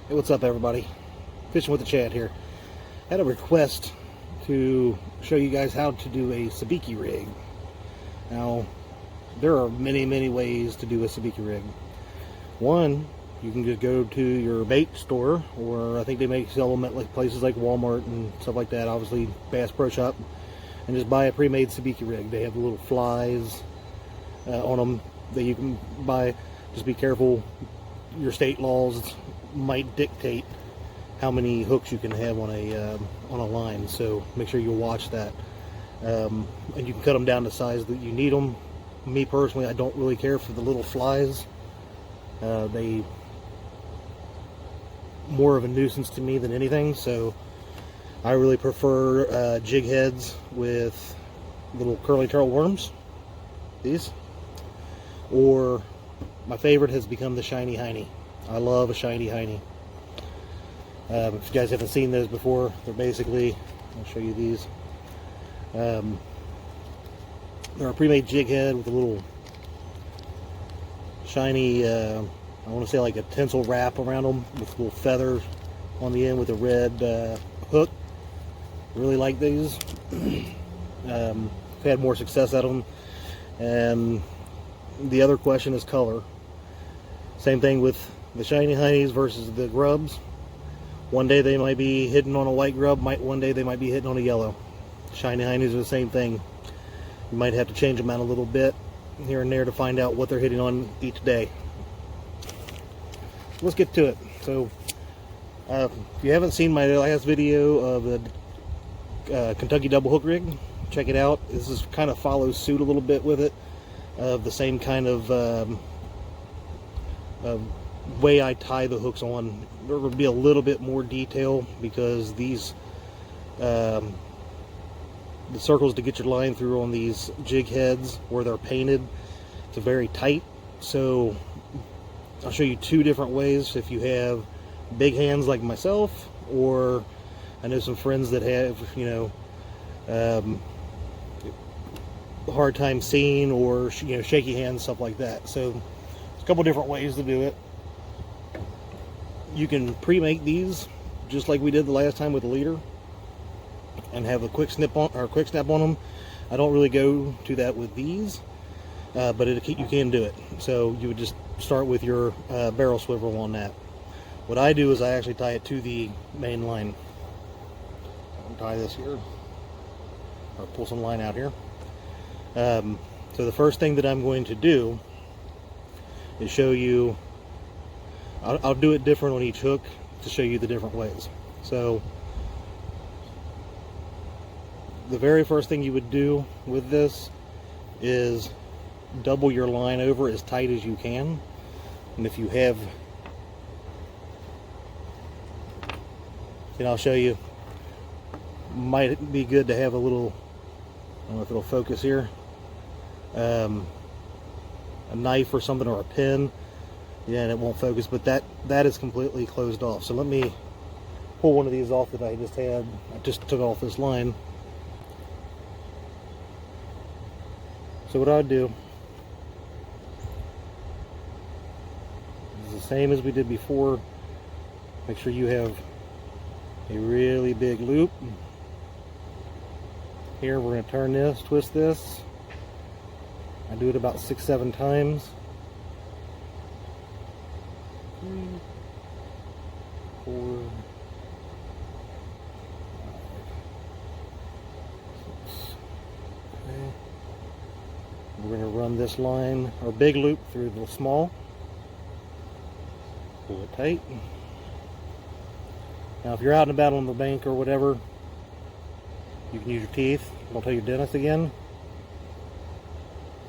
Hey, what's up, everybody? Fishing with the Chad here. Had a request to show you guys how to do a sabiki rig. Now, there are many ways to do a sabiki rig. One, you can just go to your bait store, or I think they sell them at like places like Walmart and stuff like that. Obviously, Bass Pro Shop, and just buy a pre-made sabiki rig. They have the little flies on them that you can buy. Just be careful. Your state laws might dictate how many hooks you can have on a line, so make sure you watch that. And you can cut them down to size that you need them. Me personally, I don't really care for the little flies. They more of a nuisance to me than anything, so I really prefer jig heads with little curly tail worms, these, or my favorite has become the shiny hiney. I love a shiny hiney. If you guys haven't seen those before, they're basically, I'll show you these. They're a pre-made jig head with a little shiny, I want to say like a tinsel wrap around them with little feathers on the end with a red hook. Really like these. I've had more success at them. And the other question is color. Same thing with the shiny honeys versus the grubs. One day they might be hitting on a white grub, one day they might be hitting on a yellow. Shiny honeys are the same thing. You might have to change them out a little bit here and there to find out what they're hitting on each day. Let's get to it. So, if you haven't seen my last video of the Kentucky double hook rig, check it out. This is kind of follows suit a little bit with it, of the same kind of way I tie the hooks on. There will be a little bit more detail because these the circles to get your line through on these jig heads where they're painted, it's very tight. So I'll show you two different ways if you have big hands like myself, or I know some friends that have, you know, a hard time seeing, or, you know, shaky hands, stuff like that. So there's a couple different ways to do it. You can pre-make these just like we did the last time with the leader and have a quick snip on, or a quick snap on them. I don't really go to that with these, but you can do it. So you would just start with your barrel swivel on that. What I do is I actually tie it to the main line. I'll tie this here, or pull some line out here. So the first thing that I'm going to do is show you, I'll do it different on each hook to show you the different ways. So the very first thing you would do with this is double your line over as tight as you can. And if you have, and I'll show you, might be good to have a little, I don't know if it'll focus here, a knife or something, or a pin. Yeah, and it won't focus, but that is completely closed off. So let me pull one of these off that I just had. I just took off this line. So what I would do is the same as we did before. Make sure you have a really big loop. Here we're going to turn this, twist this. I do it about 6-7 times. 3, 4, 5, 6. Okay. We're going to run this line, or big loop, through the small. Pull it tight. Now if you're out and about on the bank or whatever, you can use your teeth. Don't tell your dentist again.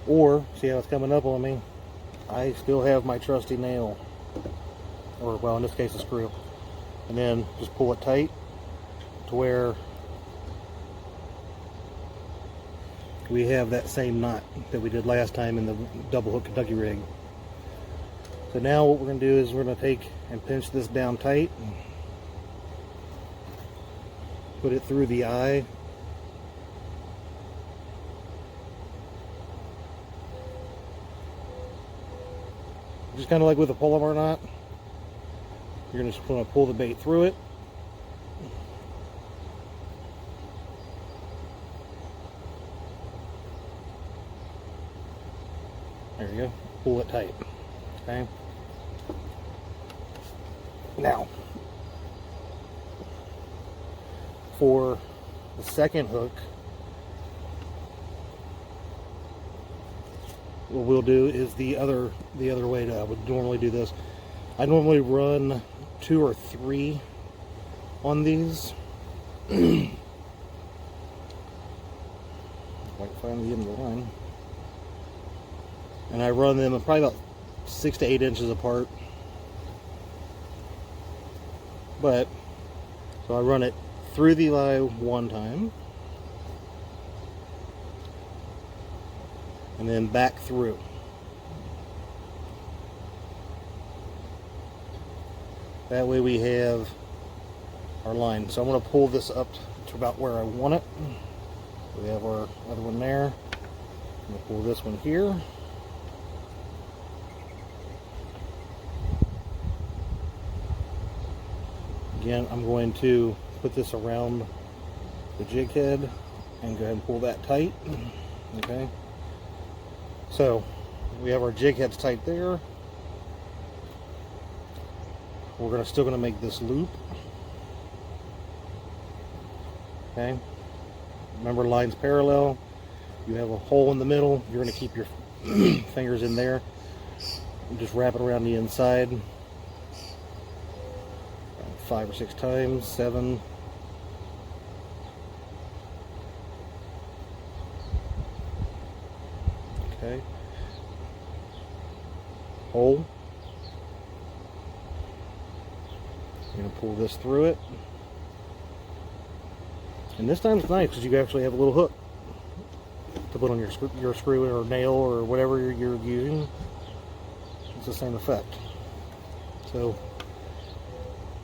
Or, see how it's coming up on me? I still have my trusty nail. Or, well, in this case, a screw. And then just pull it tight to where we have that same knot that we did last time in the double hook Kentucky rig. So now what we're going to do is we're going to take and pinch this down tight. Put it through the eye. Just kind of like with a Polymer knot. You're just going to pull the bait through it. There you go. Pull it tight. Okay. Now, for the second hook, what we'll do is the other way that I would normally do this. I normally run 2 or 3 on these. Might find the end of the line. And I run them probably about 6 to 8 inches apart. But, so I run it through the eye one time. And then back through. That way we have our line. So I'm going to pull this up to about where I want it. We have our other one there. I'm going to pull this one here. Again, I'm going to put this around the jig head and go ahead and pull that tight. Okay. So we have our jig heads tight there. We're still going to make this loop. Okay. Remember, lines parallel. You have a hole in the middle. You're going to keep your fingers in there. And just wrap it around the inside. 5 or 6 times. 7. Okay. Hole. You're going to pull this through it. And this time it's nice because you actually have a little hook to put on your screw or nail or whatever you're using. It's the same effect. So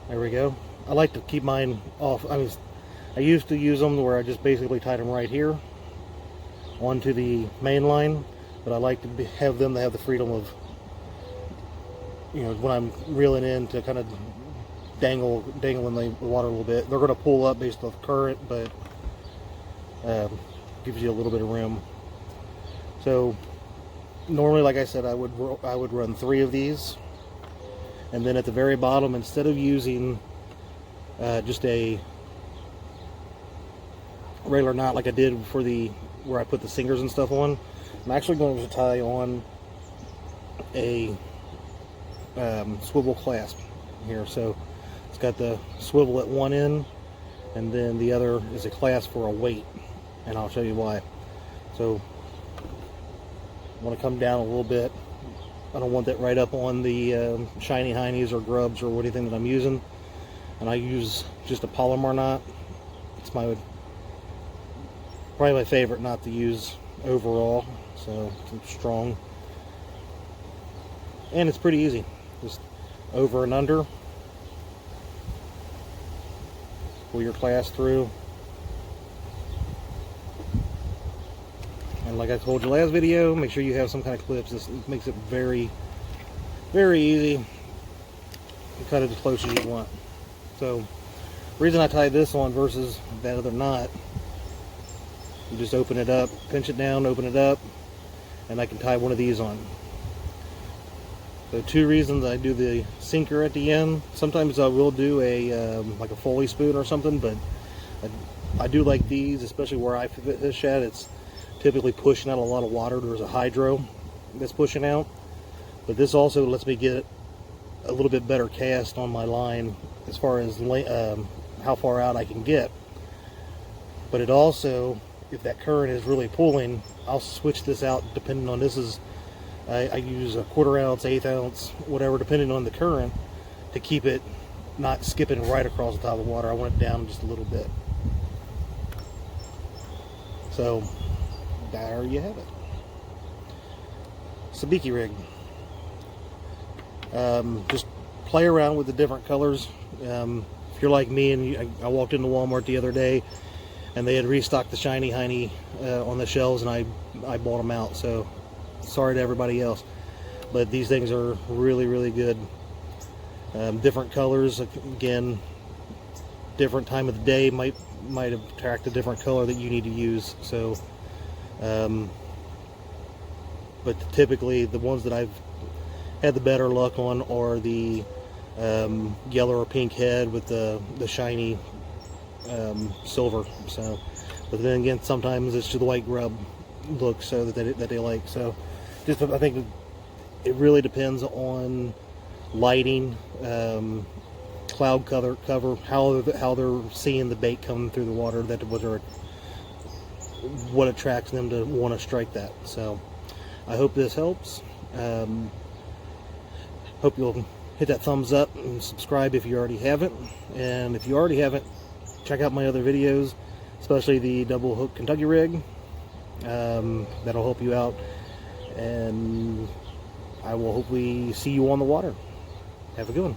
there we go. I like to keep mine off. I used to use them where I just basically tied them right here onto the main line, but I like to have them to have the freedom of, you know, when I'm reeling in to kind of dangle in the water a little bit. They're going to pull up based off current, but gives you a little bit of room. So normally, like I said, I would run 3 of these, and then at the very bottom, instead of using just a regular knot like I did for where I put the singers and stuff on, I'm actually going to tie on a swivel clasp here. So it's got the swivel at one end, and then the other is a clasp for a weight, and I'll show you why. So I want to come down a little bit. I don't want that right up on the shiny heinies or grubs or anything that I'm using, and I use just a Palomar knot. It's probably my favorite knot to use overall. So it's strong, and it's pretty easy. Just over and under. Pull your clasp through, and like I told you last video, make sure you have some kind of clips. This makes it very, very easy to cut it as close as you want. So the reason I tied this on versus that other knot, you just open it up, pinch it down, open it up, and I can tie one of these on. So 2 reasons I do the sinker at the end. Sometimes I will do a like a Foley spoon or something, but I do like these, especially where I fish at. It's typically pushing out a lot of water. There's a hydro that's pushing out, but this also lets me get a little bit better cast on my line as far as how far out I can get. But it also, if that current is really pulling, I'll switch this out depending on, I use a 1/4 ounce, 1/8 ounce, whatever, depending on the current, to keep it not skipping right across the top of the water. I want it down just a little bit. So there you have it. Sabiki rig. Just play around with the different colors. If you're like me, and I walked into Walmart the other day and they had restocked the shiny hiney on the shelves, and I bought them out. So sorry to everybody else, but these things are really, really good. Different colors, again, different time of the day might attract a different color that you need to use. So, but typically the ones that I've had the better luck on are the yellow or pink head with the shiny silver. So, but then again, sometimes it's just the white grub look so that they like. So, just I think it really depends on lighting, cloud cover, how they're seeing the bait coming through the water, what attracts them to want to strike that. So I hope this helps. Hope you'll hit that thumbs up and subscribe if you already haven't, and if you already haven't, check out my other videos, especially the double hook Kentucky rig. That'll help you out, and I will hopefully see you on the water. Have a good one.